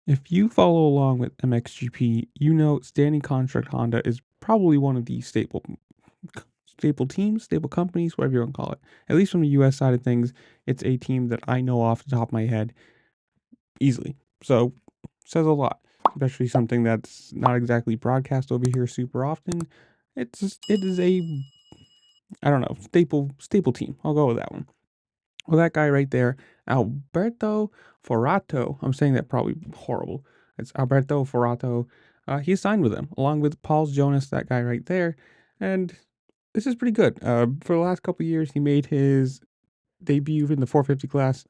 If you follow along with MXGP, you know standing contract Honda is probably one of the staple teams, stable companies, whatever you want to call it. At least from the US side of things, it's a team that I know off the top of my head easily. So says a lot, especially something that's not exactly broadcast over here super often. It is a, I don't know, staple team. I'll go with that one. Well, that guy right there, Alberto Forato. I'm saying that probably horrible. It's Alberto Forato. He signed with them, along with Paul Jonas, that guy right there. And this is pretty good. For the last couple of years, he made his debut in the 450 class,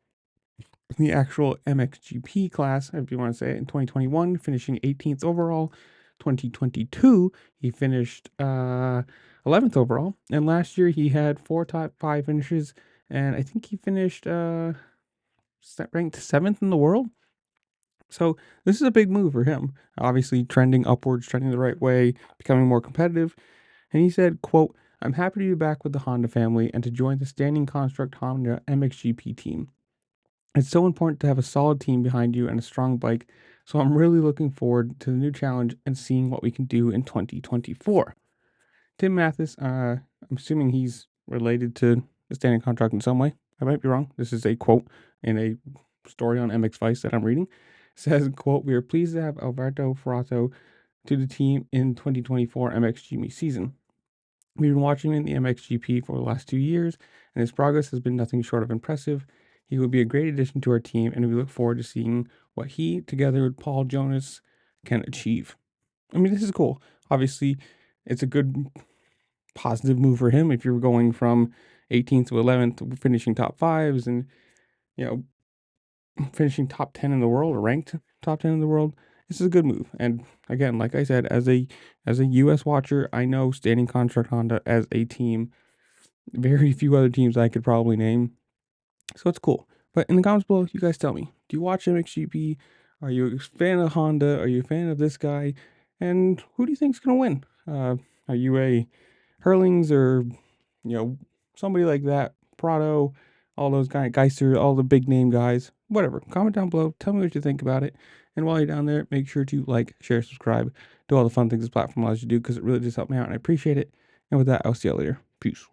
the actual MXGP class, if you want to say it, in 2021, finishing 18th overall. 2022, he finished 11th overall. And last year, he had 4 top 5 finishes. And I think he finished ranked 7th in the world. So this is a big move for him. Obviously, trending upwards, trending the right way, becoming more competitive. And he said, quote, "I'm happy to be back with the Honda family and to join the Standing Construct Honda MXGP team. It's so important to have a solid team behind you and a strong bike, so I'm really looking forward to the new challenge and seeing what we can do in 2024. Tim Mathis, I'm assuming he's related to the Standing Contract in some way. I might be wrong. This is a quote in a story on MX Vice that I'm reading. It says, quote, "We are pleased to have Alberto Forato to the team in 2024 MXGP season. We've been watching him in the MXGP for the last 2 years, and his progress has been nothing short of impressive. He will be a great addition to our team, and we look forward to seeing what he, together with Paul Jonas, can achieve." I mean, this is cool. Obviously, it's a good positive move for him if you're going from 18th to 11th, finishing top fives, and you know finishing top 10 in the world or ranked top 10 in the world. This is a good move. And again, like I said, as a US watcher, I know Standing Contract Honda as a team. Very few other teams I could probably name. So it's cool. But in the comments below, you guys tell me, do you watch MXGP? Are you a fan of Honda? Are you a fan of this guy? And who do you think's gonna win? Are you a Hurlings or somebody like that? Prado, all those guys, Geister, all the big name guys. Whatever. Comment down below. Tell me what you think about it. And while you're down there, make sure to like, share, subscribe, do all the fun things this platform allows you to do because it really does help me out and I appreciate it. And with that, I'll see you later. Peace.